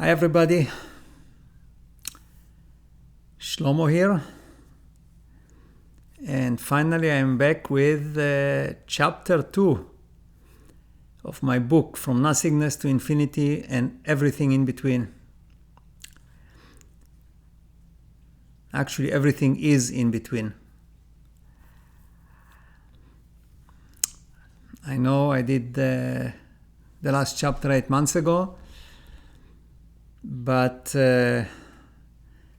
Hi everybody, Shlomo here, and finally I'm back with chapter 2 of my book, From Nothingness to Infinity and Everything in Between. Actually, everything is in between. I know I did the last chapter 8 months ago, but this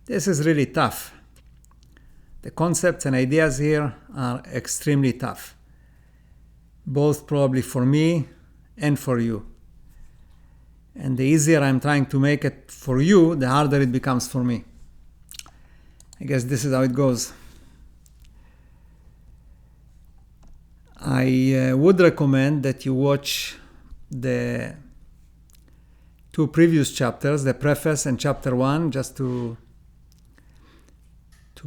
is really tough. The concepts and ideas here are extremely tough, both probably for me and for you. And the easier I'm trying to make it for you, the harder it becomes for me. I guess this is how it goes. I would recommend that you watch the 2 previous chapters, the preface and chapter 1, just to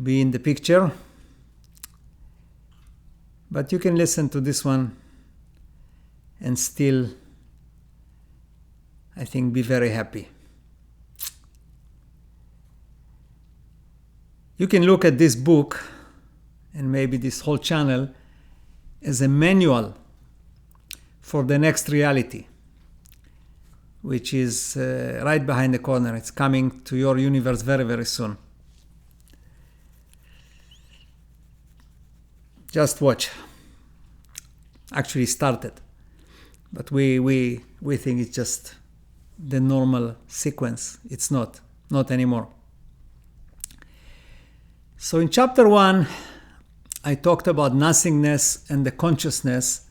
be in the picture. But you can listen to this one and still, I think, be very happy. You can look at this book and maybe this whole channel as a manual for the next reality, which is right behind the corner. It's coming to your universe very, very soon. Just watch. Actually started, but we think it's just the normal sequence. It's not anymore. So in chapter 1, I talked about nothingness and the consciousness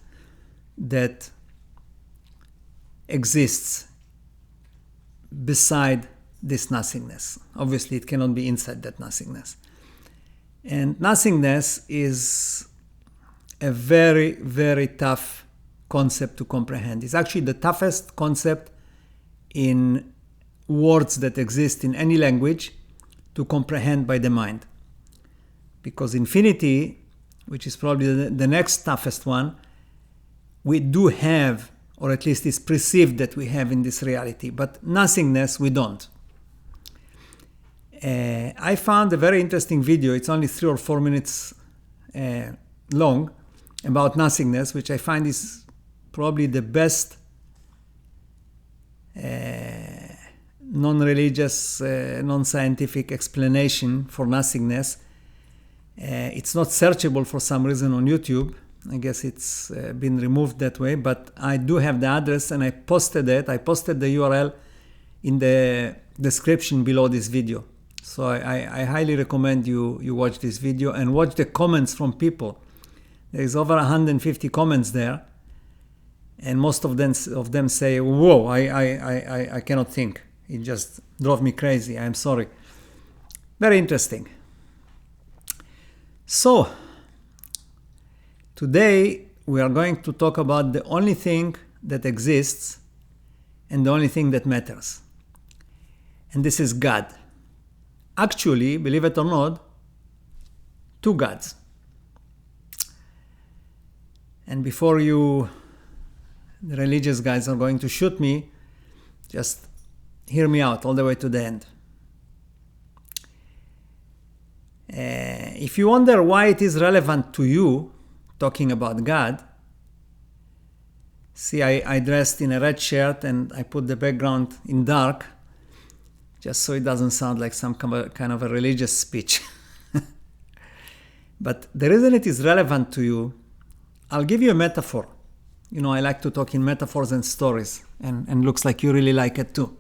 that exists beside this nothingness. Obviously, it cannot be inside that nothingness. And nothingness is a very, very tough concept to comprehend. It's actually the toughest concept in words that exist in any language to comprehend by the mind. Because infinity, which is probably the next toughest one, we do have, or at least it's perceived that we have in this reality, but nothingness we don't. I found a very interesting video, it's only 3 or 4 minutes long, about nothingness, which I find is probably the best non-religious, non-scientific explanation for nothingness. It's not searchable for some reason on YouTube. I guess it's been removed that way, but I do have the address and I posted it. I posted the URL in the description below this video. So I highly recommend you watch this video and watch the comments from people. There is over 150 comments there, and most of them say, "Whoa, I cannot think. It just drove me crazy. I'm sorry." Very interesting. So, today we are going to talk about the only thing that exists and the only thing that matters. And this is God. Actually, believe it or not, 2 gods. And before the religious guys are going to shoot me, just hear me out all the way to the end. If you wonder why it is relevant to you, talking about God, see, I dressed in a red shirt and I put the background in dark, just so it doesn't sound like some kind of a religious speech. But the reason it is relevant to you, I'll give you a metaphor. You know, I like to talk in metaphors and stories, and looks like you really like it too.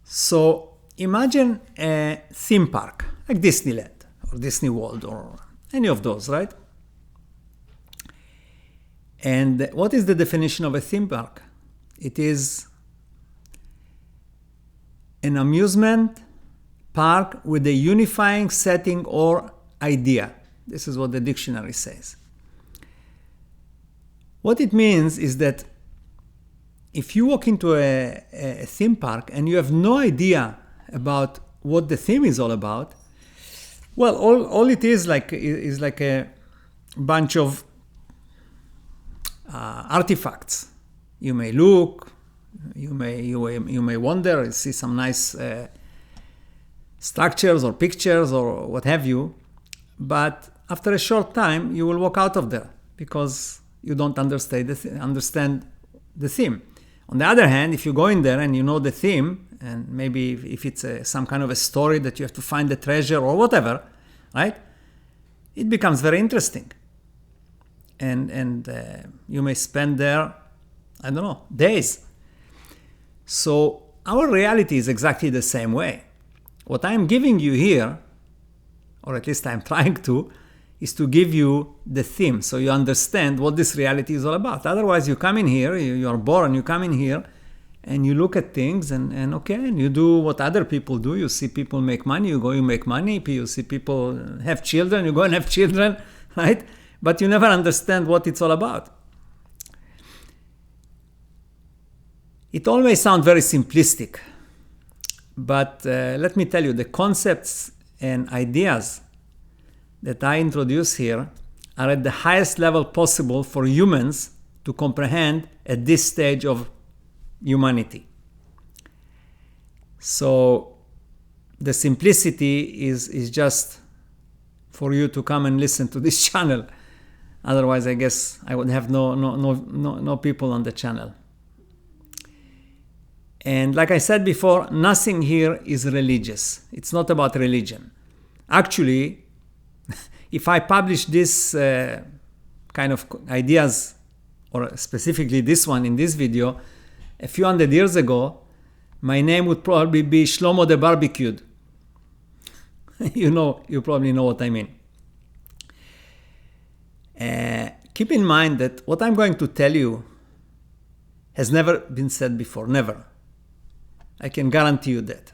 So imagine a theme park, like Disneyland or Disney World or any of those, right? And what is the definition of a theme park? It is an amusement park with a unifying setting or idea. This is what the dictionary says. What it means is that if you walk into a theme park and you have no idea about what the theme is all about, well, all it is like a bunch of artifacts. You may look, You may wonder, see some nice structures or pictures or what have you, but after a short time you will walk out of there because you don't understand the theme. On the other hand, if you go in there and you know the theme, and maybe if it's some kind of a story that you have to find the treasure or whatever, right? It becomes very interesting. And you may spend there, I don't know, days. So our reality is exactly the same way. What I'm giving you here, or at least I'm trying to, is to give you the theme so you understand what this reality is all about. Otherwise, you come in here, you are bored, and you come in here and you look at things and okay, and you do what other people do. You see people make money, you go, you make money. You see people have children, you go and have children, right? But you never understand what it's all about. It all may sound very simplistic, but let me tell you, the concepts and ideas that I introduce here are at the highest level possible for humans to comprehend at this stage of humanity. So the simplicity is just for you to come and listen to this channel. Otherwise, I guess I would have no people on the channel. And like I said before, nothing here is religious. It's not about religion. Actually, if I publish this kind of ideas, or specifically this one in this video, a few hundred years ago, my name would probably be Shlomo the Barbecued. You probably know what I mean. Keep in mind that what I'm going to tell you has never been said before, never. I can guarantee you that.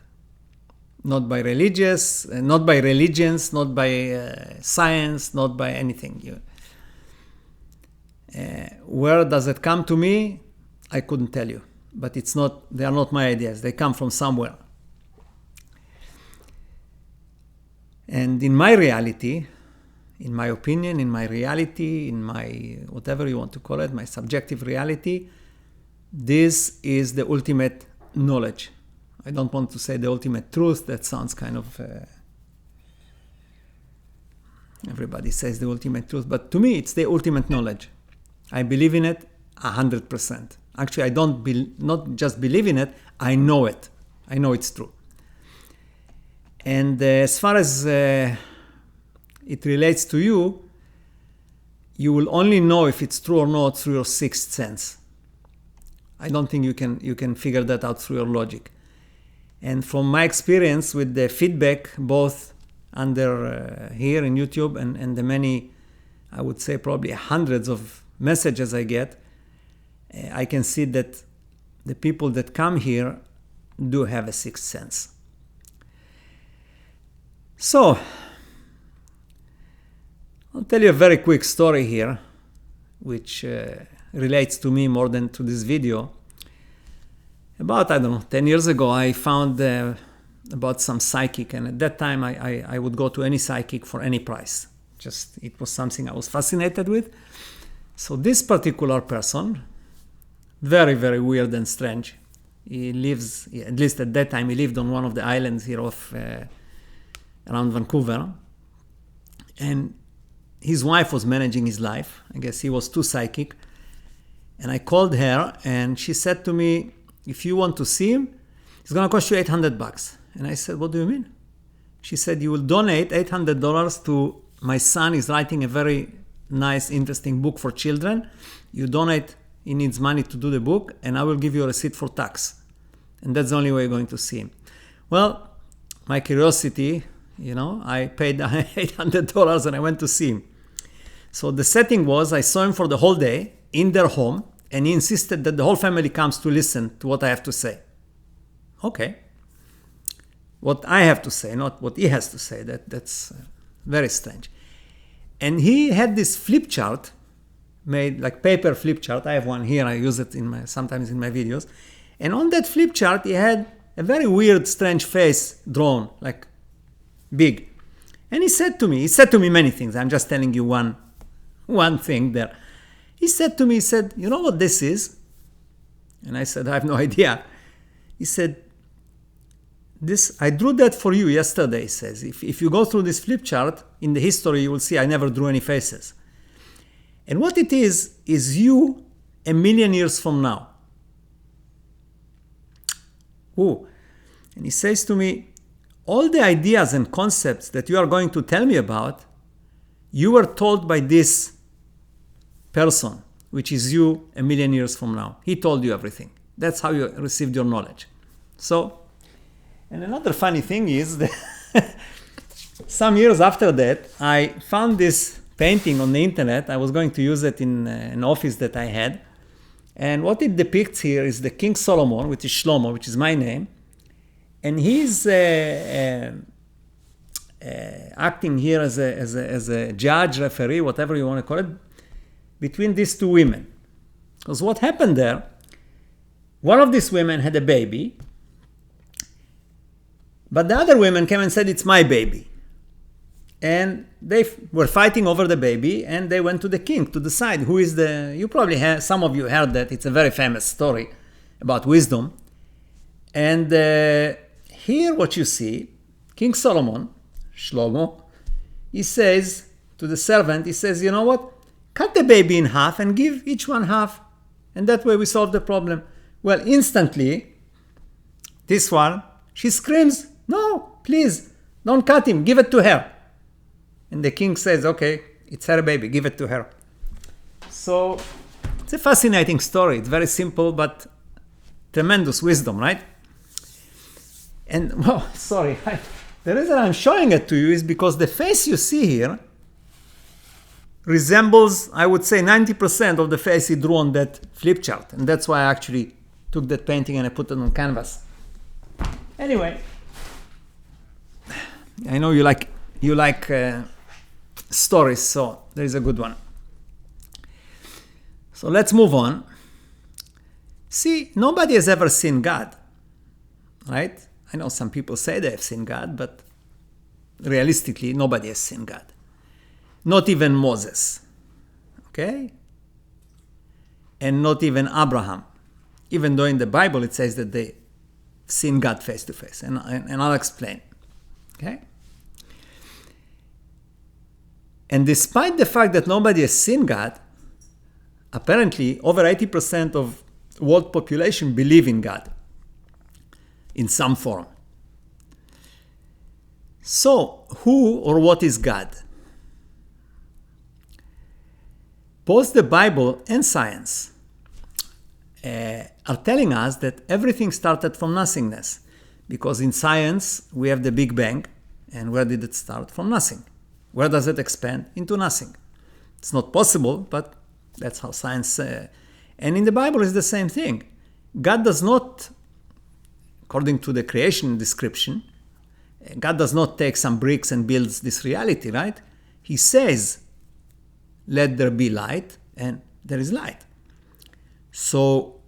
Not by religions, not by science, not by anything. Where does it come to me? I couldn't tell you. But they are not my ideas. They come from somewhere. And in my reality, in my opinion, in my reality, in my whatever you want to call it, my subjective reality, this is the ultimate knowledge. I don't want to say the ultimate truth. That sounds kind of... everybody says the ultimate truth. But to me, it's the ultimate knowledge. I believe in it 100%. Actually, I don't not just believe in it, I know it. I know it's true. And as far as it relates to you, you will only know if it's true or not through your sixth sense. I don't think you can figure that out through your logic. And from my experience with the feedback, both under here in YouTube and the many, I would say probably hundreds of messages I get, I can see that the people that come here do have a sixth sense. So, I'll tell you a very quick story here, which relates to me more than to this video. About, 10 years ago, I found about some psychic, and at that time I would go to any psychic for any price. It was something I was fascinated with. So this particular person, very, very weird and strange. He lives, at least at that time, he lived on one of the islands here around Vancouver. And his wife was managing his life. I guess he was too psychic. And I called her, and she said to me, if you want to see him, it's going to cost you $800. And I said, what do you mean? She said, you will donate $800 to my son. Is writing a very nice, interesting book for children. You donate, he needs money to do the book, and I will give you a receipt for tax. And that's the only way you're going to see him. Well, my curiosity, I paid $800 and I went to see him. So the setting was, I saw him for the whole day in their home, and he insisted that the whole family comes to listen to what I have to say. Okay. What I have to say, not what he has to say. That's very strange. And he had this flip chart, made like paper flip chart. I have one here. I use it sometimes in my videos. And on that flip chart, he had a very weird, strange face drawn, like big. And he said to me many things. I'm just telling you one thing there. He said to me, you know what this is? And I said, I have no idea. He said, I drew that for you yesterday, he says. If you go through this flip chart, in the history, you will see I never drew any faces. And what it is you 1,000,000 years from now. Ooh. And he says to me, all the ideas and concepts that you are going to tell me about, you were told by this person, which is you 1,000,000 years from now. He told you everything. That's how you received your knowledge. So, and another funny thing is that some years after that, I found this painting on the internet. I was going to use it in an office that I had. And what it depicts here is the King Solomon, which is Shlomo, which is my name. And he's acting here as a judge, referee, whatever you want to call it, between these two women. Because what happened there, one of these women had a baby, but the other women came and said, it's my baby. And they were fighting over the baby, and they went to the king to decide who is you probably have, some of you heard that, it's a very famous story about wisdom. And here what you see, King Solomon, Shlomo, he says to the servant, he says, you know what, cut the baby in half and give each one half. And that way we solve the problem. Well, instantly, this one, she screams, no, please, don't cut him, give it to her. And the king says, okay, it's her baby, give it to her. So it's a fascinating story. It's very simple, but tremendous wisdom, right? And, well, sorry, the reason I'm showing it to you is because the face you see here resembles, I would say, 90% of the face he drew on that flip chart. And that's why I actually took that painting and I put it on canvas. Anyway, I know you like stories, so there is a good one. So let's move on. See, nobody has ever seen God, right? I know some people say they have seen God, but realistically, nobody has seen God. Not even Moses, okay? And not even Abraham, even though in the Bible it says that they seen God face to face, and I'll explain, okay? And despite the fact that nobody has seen God, apparently over 80% of world population believe in God in some form. So, who or what is God? Both the Bible and science are telling us that everything started from nothingness. Because in science, we have the Big Bang. And where did it start? From nothing. Where does it expand? Into nothing. It's not possible, but that's how science... and in the Bible, it's the same thing. God does not, according to the creation description, God does not take some bricks and builds this reality, right? He says, let there be light, and there is light. So,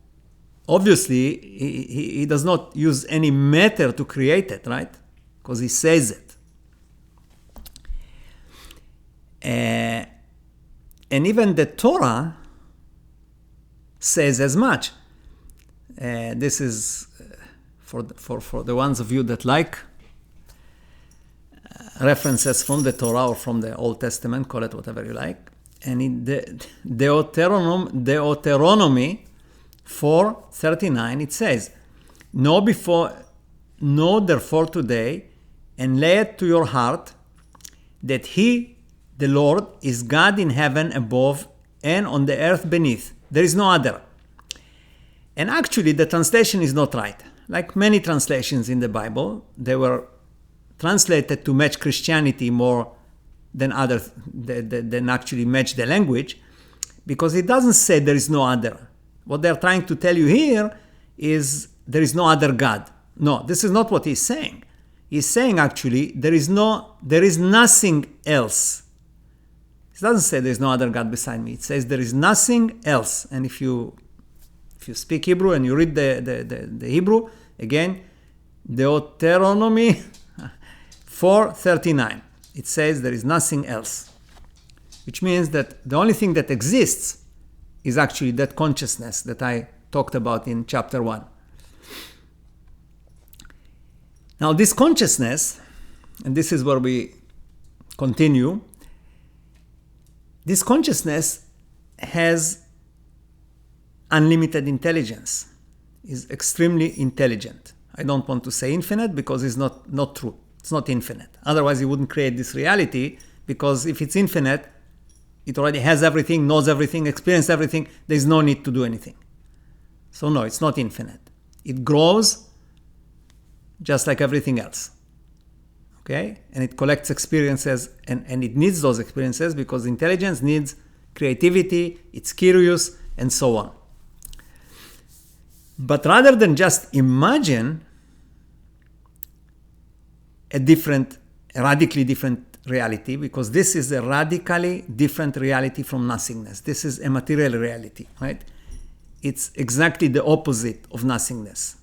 obviously, he does not use any matter to create it, right? Because he says it. And even the Torah says as much. This is for the ones of you that like references from the Torah or from the Old Testament, call it whatever you like. And in the Deuteronomy 4:39, it says, Know therefore today, and lay it to your heart, that He, the Lord, is God in heaven above and on the earth beneath. There is no other. And actually, the translation is not right. Like many translations in the Bible, they were translated to match Christianity more than than actually match the language, because it doesn't say there is no other. What they're trying to tell you here is there is no other God. No, this is not what he's saying. He's saying actually there is nothing else. It doesn't say there is no other God beside me. It says there is nothing else. And if you speak Hebrew and you read the Hebrew, again, Deuteronomy 4:39. It says there is nothing else, which means that the only thing that exists is actually that consciousness that I talked about in chapter 1. Now this consciousness, and this is where we continue, this consciousness has unlimited intelligence, is extremely intelligent. I don't want to say infinite because it's not true. It's not infinite. Otherwise, you wouldn't create this reality, because if it's infinite, it already has everything, knows everything, experienced everything. There's no need to do anything. So no, it's not infinite. It grows just like everything else. Okay? And it collects experiences, and it needs those experiences because intelligence needs creativity, it's curious, and so on. But rather than just imagine a radically different reality, because this is a radically different reality from nothingness. This is a material reality, right? It's exactly the opposite of nothingness.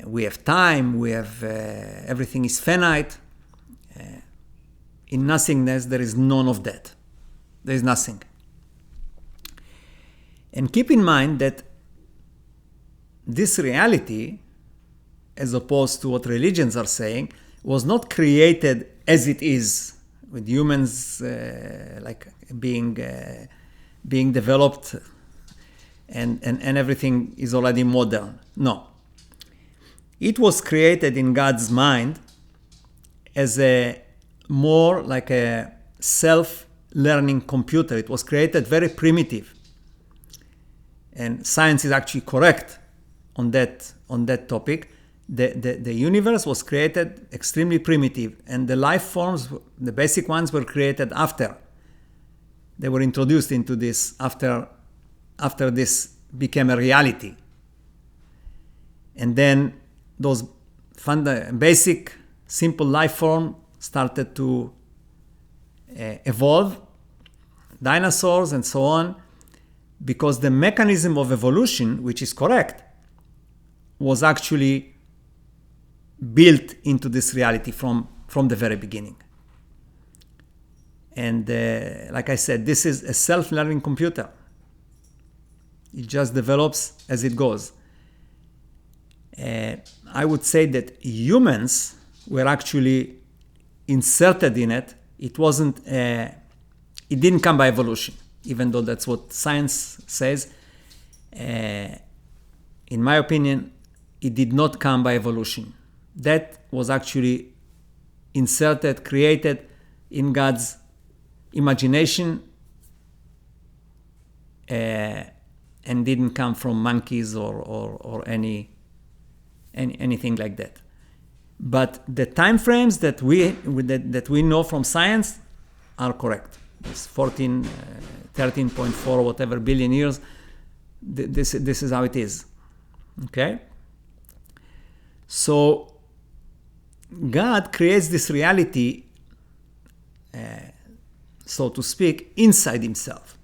We have time, we have everything is finite. In nothingness, there is none of that. There is nothing. And keep in mind that this reality, as opposed to what religions are saying, was not created as it is, with humans like being developed and everything is already modern. No. It was created in God's mind as a more like a self-learning computer. It was created very primitive. And science is actually correct on that topic. The universe was created extremely primitive, and the life forms, the basic ones, were created after. They were introduced into this after this became a reality. And then those basic, simple life form started to evolve, dinosaurs and so on, because the mechanism of evolution, which is correct, was actually built into this reality from the very beginning. And like I said, this is a self-learning computer. It just develops as it goes. I would say that humans were actually inserted in it. It didn't come by evolution, even though that's what science says. In my opinion, it did not come by evolution. That was actually inserted, created in God's imagination, and didn't come from monkeys or anything like that. But the time frames that we know from science are correct. It's 13.4 whatever billion years. This is how it is. Okay? So God creates this reality, so to speak, inside himself.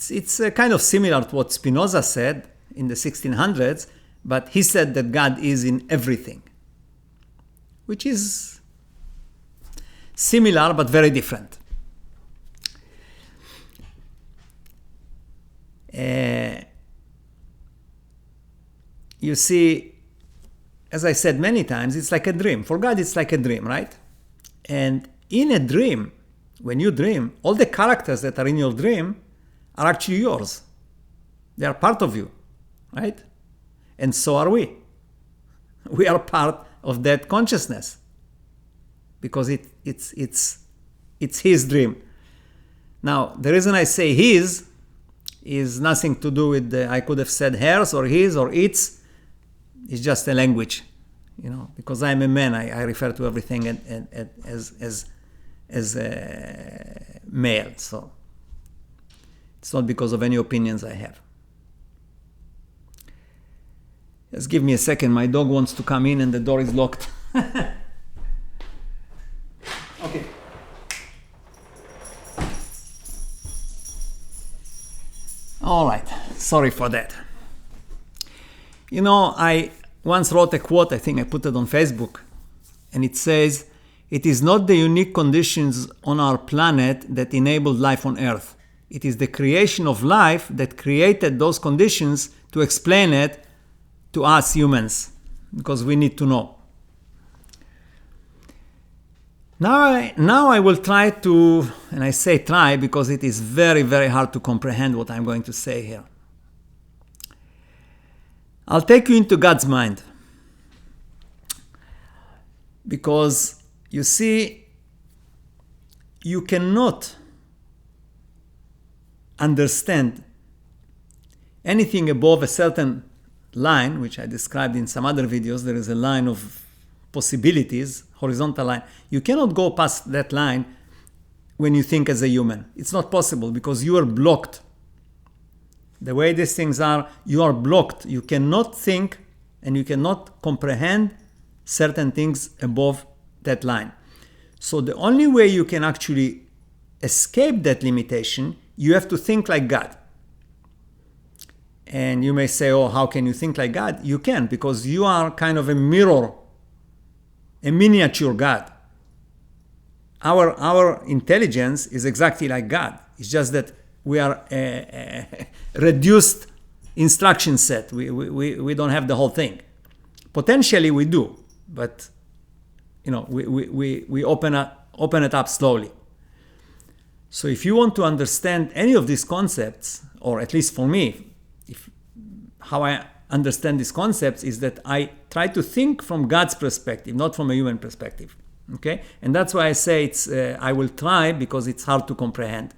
It's kind of similar to what Spinoza said in the 1600s, but he said that God is in everything, which is similar but very different. You see, as I said many times, it's like a dream. For God, it's like a dream, right? And in a dream, when you dream, all the characters that are in your dream are actually yours. They are part of you, right? And so are we. We are part of that consciousness because it's his dream. Now, the reason I say his is nothing to do with I could have said hers or his or its. It's just a language, because I'm a man, I refer to everything as male. So it's not because of any opinions I have. Just give me a second. My dog wants to come in and the door is locked. Okay. All right. Sorry for that. I once wrote a quote, I think I put it on Facebook, and it says, "It is not the unique conditions on our planet that enabled life on Earth. It is the creation of life that created those conditions to explain it to us humans, because we need to know. Now I will try to, and I say try because it is very, very hard to comprehend what I'm going to say here. I'll take you into God's mind. Because, you see, you cannot understand anything above a certain line, which I described in some other videos. There is a line of possibilities, horizontal line. You cannot go past that line when you think as a human. It's not possible because you are blocked. The way these things are, you are blocked. You cannot think and you cannot comprehend certain things above that line. So the only way you can actually escape that limitation, you have to think like God. And you may say, oh, how can you think like God? You can, because you are kind of a mirror, a miniature God. Our intelligence is exactly like God. It's just that we are a reduced instruction set. We don't have the whole thing. Potentially we do, but we open it up slowly. So if you want to understand any of these concepts, or at least for me, how I understand these concepts is that I try to think from God's perspective, not from a human perspective. Okay? And that's why I say I will try, because it's hard to comprehend.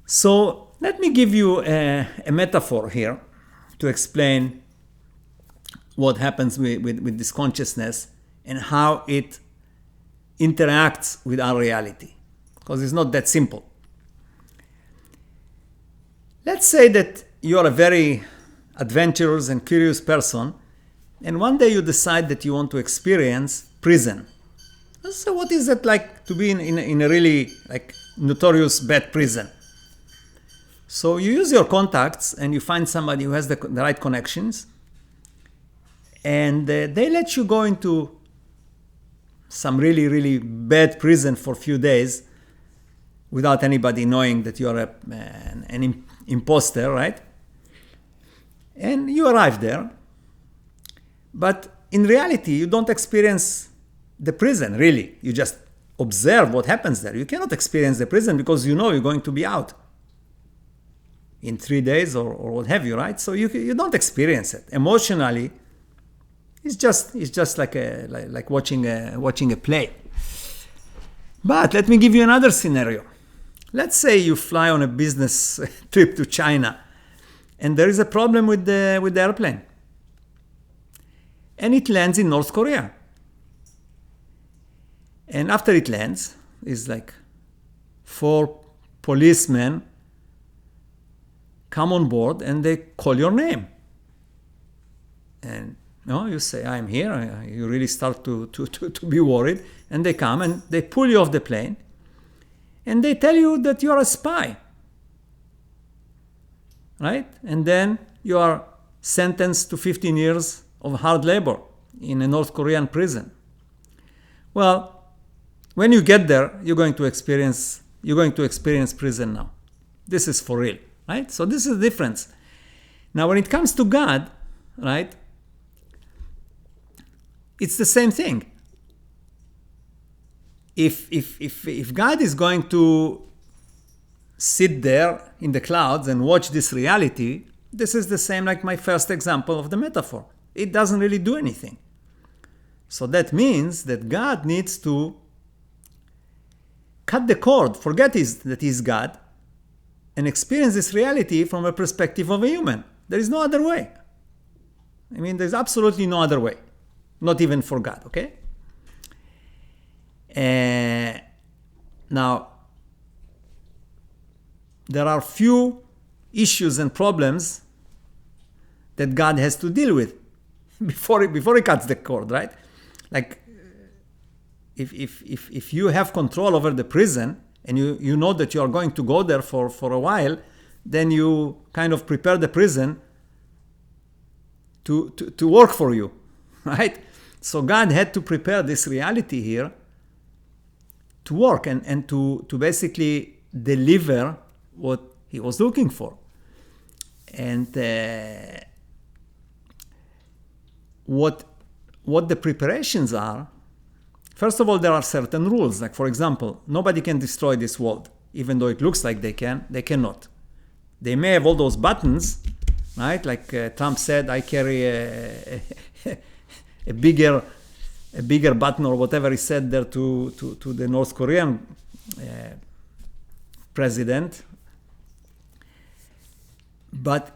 So let me give you a metaphor here to explain what happens with this consciousness and how it interacts with our reality. Because it's not that simple. Let's say that you're a very adventurous and curious person, and one day you decide that you want to experience prison. So what is it like to be in a really notorious bad prison? So you use your contacts and you find somebody who has the right connections, and they let you go into some really, really bad prison for a few days without anybody knowing that you're an imposter, right? And you arrive there, but in reality, you don't experience the prison, really. You just observe what happens there. You cannot experience the prison because you know you're going to be out in 3 days or what have you, right? So you don't experience it. Emotionally, it's just like watching a play. But let me give you another scenario. Let's say you fly on a business trip to China, and there is a problem with the airplane, and it lands in North Korea. And after it lands, it's like 4 policemen come on board and they call your name. And you say, I'm here. You really start to be worried. And they come and they pull you off the plane. And they tell you that you're a spy. Right? And then you are sentenced to 15 years of hard labor in a North Korean prison. Well, when you get there, you're going to experience prison now. This is for real, right? So this is the difference. Now, when it comes to God, right, it's the same thing. If God is going to sit there in the clouds and watch this reality, this is the same like my first example of the metaphor. It doesn't really do anything. So that means that God needs to cut the cord, forget that he's God, and experience this reality from a perspective of a human. There is no other way. I mean, there's absolutely no other way. Not even for God, okay? Now, there are few issues and problems that God has to deal with before he cuts the cord, right? Like, if you have control over the prison and you know that you are going to go there for a while, then you kind of prepare the prison to work for you, right? So God had to prepare this reality here to work and to basically deliver what he was looking for. And what the preparations are, first of all, there are certain rules. Like, for example, nobody can destroy this world. Even though it looks like they can, they cannot. They may have all those buttons, right? Like Trump said, I carry a bigger button, or whatever he said there to the North Korean president. But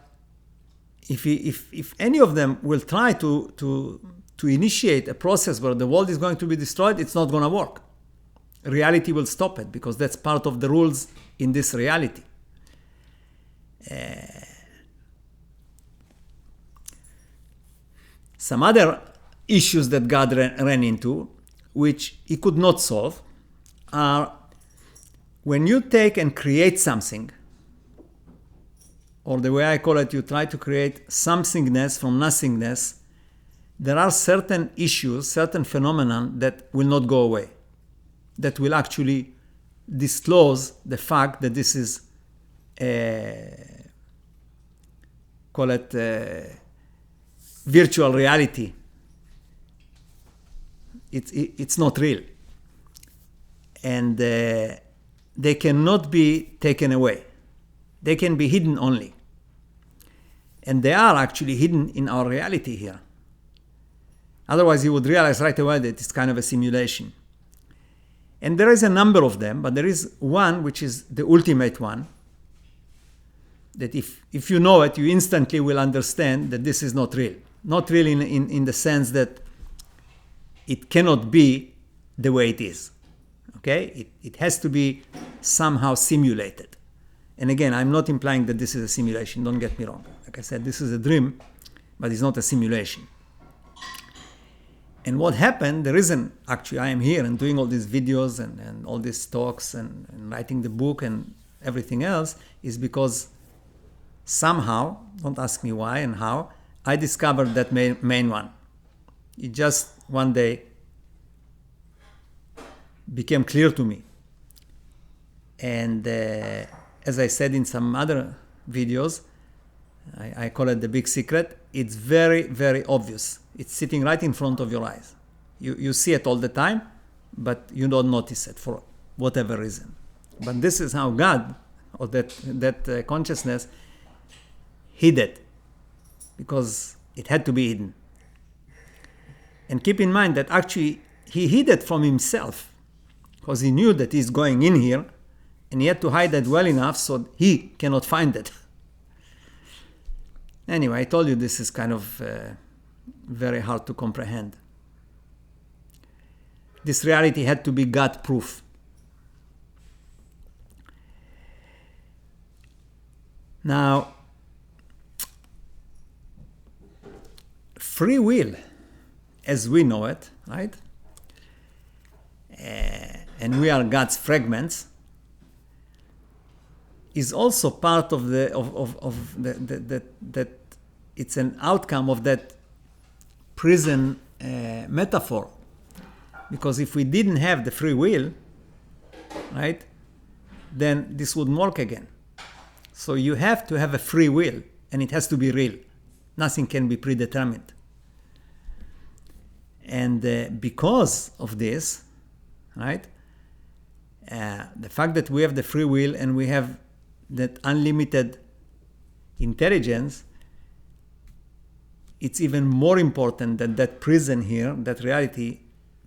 if any of them will try to initiate a process where the world is going to be destroyed, it's not going to work. Reality will stop it, because that's part of the rules in this reality. Some other issues that God ran into, which he could not solve, are when you take and create something, or the way I call it, you try to create somethingness from nothingness, there are certain issues, certain phenomena that will not go away, that will actually disclose the fact that this is call it virtual reality. It's not real. And they cannot be taken away. They can be hidden only. And they are actually hidden in our reality here. Otherwise, you would realize right away that it's kind of a simulation. And there is a number of them, but there is one which is the ultimate one, that if you know it, you instantly will understand that this is not real. Not real in the sense that it cannot be the way it is. Okay? It has to be somehow simulated. And again, I'm not implying that this is a simulation. Don't get me wrong. Like I said, this is a dream, but it's not a simulation. And what happened, the reason actually I am here and doing all these videos and all these talks and writing the book and everything else, is because somehow, don't ask me why and how, I discovered that main one. It just one day became clear to me. And as I said in some other videos, I call it the big secret. It's very, very obvious. It's sitting right in front of your eyes. You see it all the time, but you don't notice it for whatever reason. But this is how God, or that consciousness, hid it, because it had to be hidden. And keep in mind that actually he hid it from himself, because he knew that he's going in here, and he had to hide it well enough so he cannot find it. Anyway, I told you this is kind of very hard to comprehend. This reality had to be God-proof. Now, free will, as we know it, right? And we are God's fragments, is also part of that it's an outcome of that prison metaphor. Because if we didn't have the free will, right, then this wouldn't work again. So you have to have a free will, and it has to be real. Nothing can be predetermined. And because of this, right, the fact that we have the free will and we have that unlimited intelligence, it's even more important that that prison here, that reality,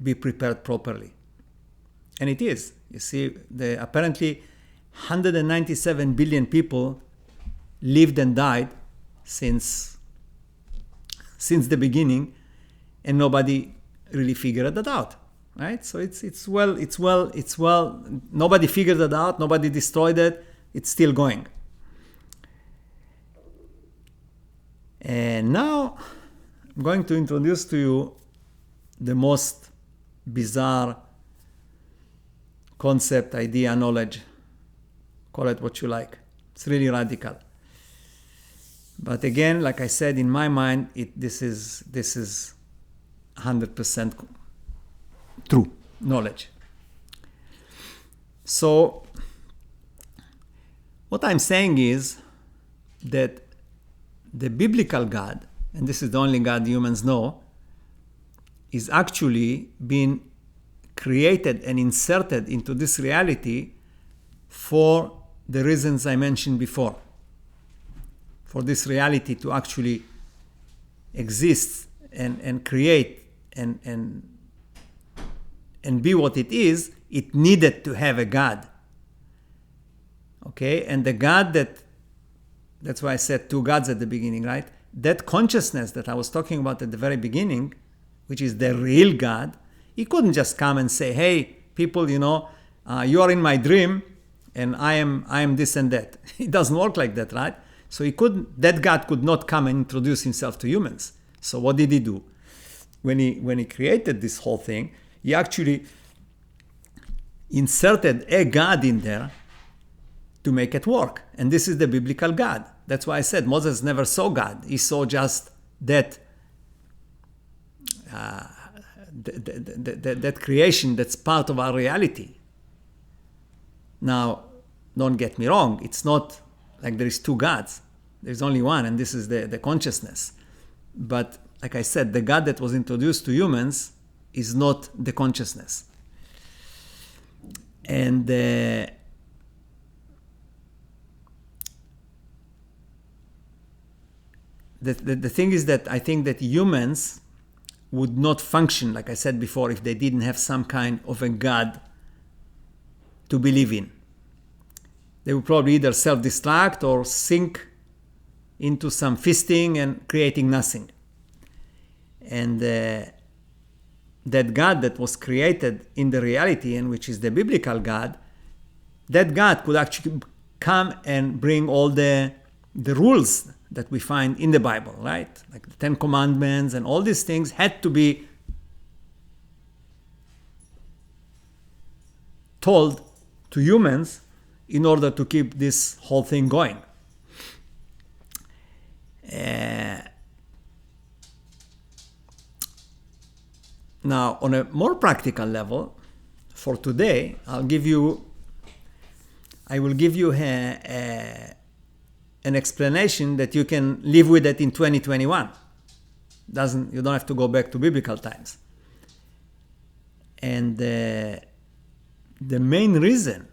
be prepared properly. And it is. You see, apparently 197 billion people lived and died since the beginning, and nobody really figured that out, right? So it's well. Nobody figured it out. Nobody destroyed it. It's still going. And now I'm going to introduce to you the most bizarre concept, idea, knowledge. Call it what you like. It's really radical. But again, like I said, in my mind, this is 100% true knowledge. So What I'm saying is that the biblical God, and this is the only God humans know, is actually being created and inserted into this reality for the reasons I mentioned before. For this reality to actually exist and create and be what it is, it needed to have a God. Okay? And the God that's why I said two gods at the beginning, right? That consciousness that I was talking about at the very beginning, which is the real God, he couldn't just come and say, hey, people, you are in my dream and I am this and that. It doesn't work like that, right? So that God could not come and introduce himself to humans. So what did he do? When he created this whole thing, he actually inserted a God in there to make it work. And this is the biblical God. That's why I said Moses never saw God. He saw just that that creation that's part of our reality. Now, don't get me wrong. It's not like there is two gods. There's only one, and this is the consciousness. But like I said, the God that was introduced to humans is not the consciousness. And the thing is that I think that humans would not function, like I said before, if they didn't have some kind of a God to believe in. They would probably either self-destruct or sink into some feasting and creating nothing. And that God that was created in the reality, and which is the biblical God, that God could actually come and bring all the rules that we find in the Bible, right? Like the Ten Commandments and all these things had to be told to humans in order to keep this whole thing going. Now, on a more practical level, for today, I will give you an explanation that you can live with it in 2021. You don't have to go back to biblical times. And the main reason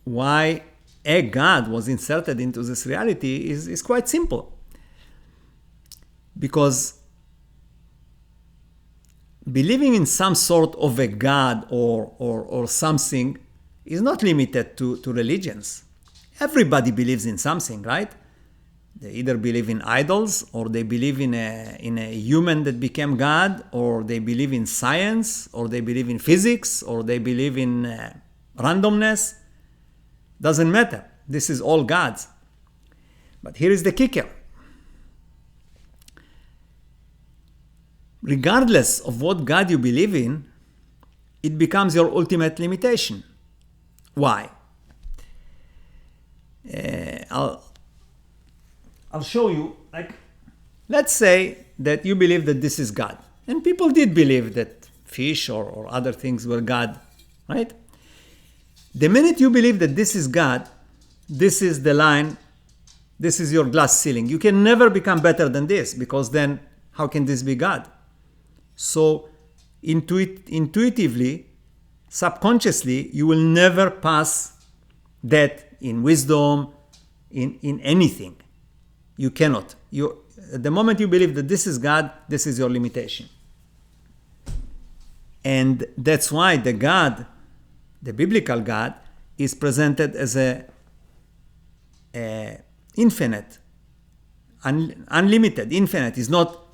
why a God was inserted into this reality is quite simple. Because believing in some sort of a God or something is not limited to religions. Everybody believes in something, right? They either believe in idols, or they believe in a human that became God, or they believe in science, or they believe in physics, or they believe in randomness. Doesn't matter. This is all gods. But here is the kicker. Regardless of what God you believe in, it becomes your ultimate limitation. Why? I'll show you. Like, let's say that you believe that this is God, and people did believe that fish or other things were God, right? The minute you believe that this is God, this is the line, this is your glass ceiling. You can never become better than this, because then how can this be God? So intuitively, subconsciously, you will never pass that in wisdom, in anything. You cannot. The moment you believe that this is God, this is your limitation. And that's why the God, the biblical God, is presented as a infinite, unlimited, infinite. Is not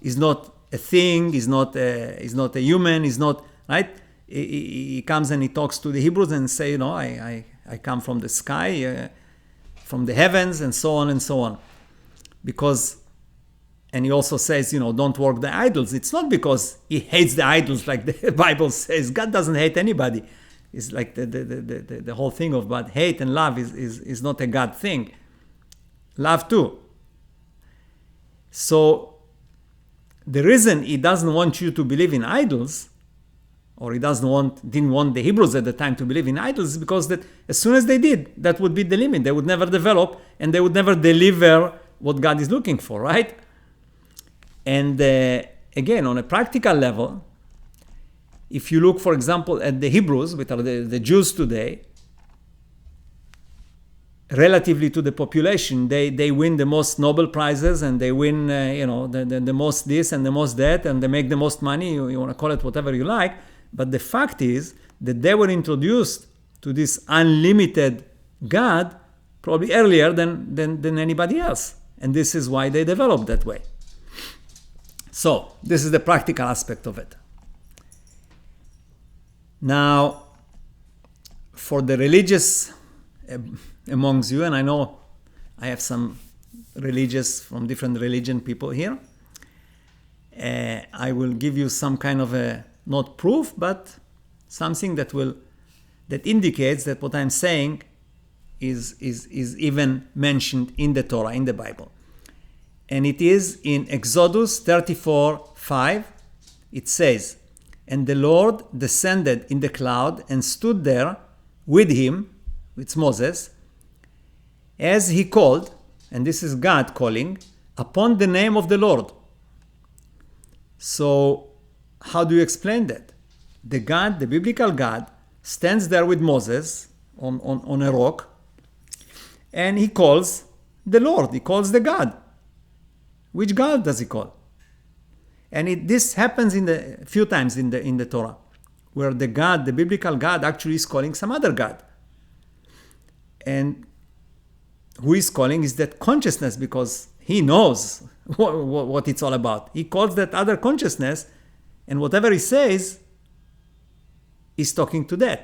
a thing. Is not a human. Is not, right. He comes and he talks to the Hebrews and say, I come from the sky, from the heavens, and so on and so on. And he also says, don't work the idols. It's not because he hates the idols like the Bible says. God doesn't hate anybody. It's like the whole thing of but hate and love is not a God thing. Love too. So the reason he doesn't want you to believe in idols or he didn't want the Hebrews at the time to believe in idols, because that as soon as they did, that would be the limit. They would never develop, and they would never deliver what God is looking for, right? And again, on a practical level, if you look, for example, at the Hebrews, which are the Jews today, relatively to the population, they win the most Nobel Prizes, and they win, the most this and the most that, and they make the most money. You want to call it whatever you like. But the fact is that they were introduced to this unlimited God probably earlier than anybody else. And this is why they developed that way. So this is the practical aspect of it. Now, for the religious amongst you, and I know I have some religious from different religion people here, I will give you some kind of a, not proof, but something that indicates that what I'm saying is even mentioned in the Torah, in the Bible. And it is in Exodus 34:5. It says, "And the Lord descended in the cloud and stood there with him," it's Moses, "as he called," and this is God calling, "upon the name of the Lord." So how do you explain that? The God, the biblical God, stands there with Moses on a rock, and he calls the Lord, he calls the God. Which God does he call? And this happens a few times in the Torah, where the God, the biblical God, actually is calling some other God. And who is calling is that consciousness, because he knows what it's all about. He calls that other consciousness, and whatever he says is talking to that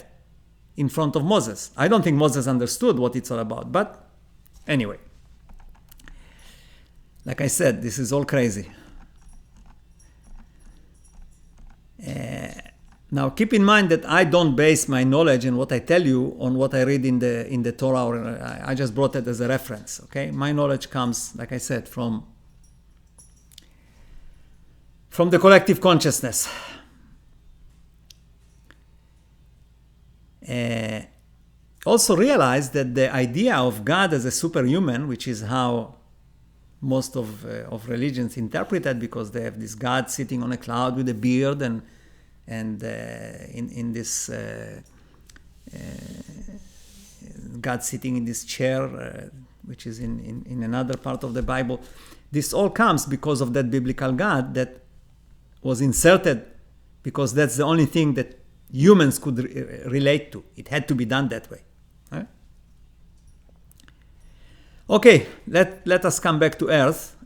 in front of Moses. I don't think Moses understood what it's all about, but anyway. Like I said, this is all crazy. Now, keep in mind that I don't base my knowledge and what I tell you on what I read in the Torah, or I just brought it as a reference. Okay, my knowledge comes, like I said, from the collective consciousness. Also realize that the idea of God as a superhuman, which is how most of religions interpret it, because they have this God sitting on a cloud with a beard, and in this God sitting in this chair, which is in another part of the Bible. This all comes because of that biblical God that was inserted, because that's the only thing that humans could relate to. It had to be done that way. Right? Okay, let us come back to Earth.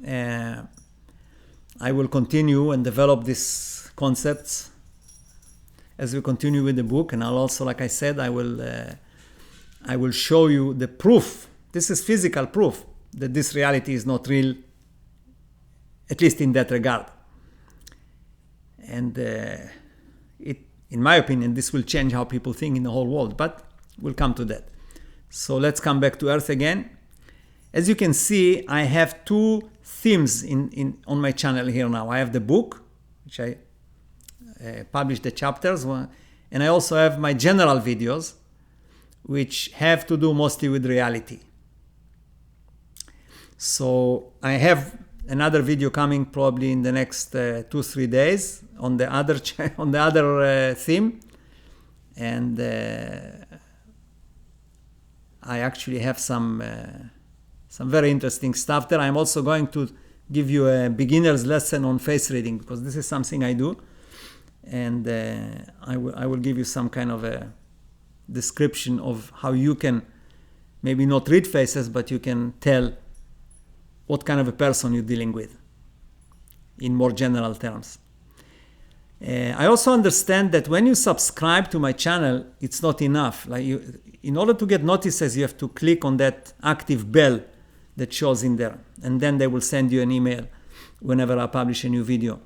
I will continue and develop these concepts as we continue with the book, and I'll also, like I said, I will show you the proof. This is physical proof that this reality is not real, at least in that regard. And in my opinion, this will change how people think in the whole world, but we'll come to that. So let's come back to Earth again. As you can see, I have two themes on my channel here now. I have the book, which I publish the chapters, and I also have my general videos, which have to do mostly with reality. So I have another video coming probably in the next 2-3 days on the other theme, and I actually have some very interesting stuff there. I'm also going to give you a beginner's lesson on face reading, because this is something I do, and I will give you some kind of a description of how you can maybe not read faces, but you can tell what kind of a person you're dealing with in more general terms. I also understand that when you subscribe to my channel, it's not enough. In order to get notices, you have to click on that active bell that shows in there, and then they will send you an email whenever I publish a new video.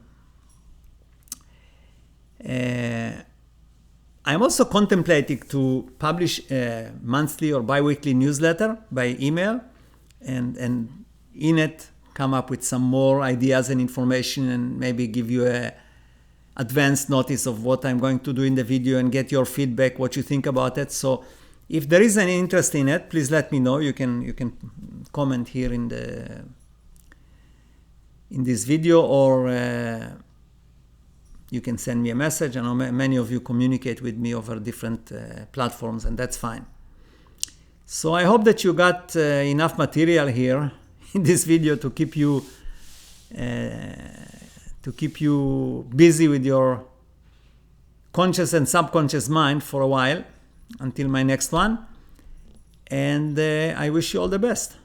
I'm also contemplating to publish a monthly or bi-weekly newsletter by email, and in it come up with some more ideas and information, and maybe give you advance notice of what I'm going to do in the video and get your feedback, what you think about it. So if there is any interest in it, please let me know. You can comment here in this video, or you can send me a message. I know many of you communicate with me over different platforms, and that's fine. So I hope that you got enough material here in this video to keep you busy with your conscious and subconscious mind for a while, until my next one. And I wish you all the best.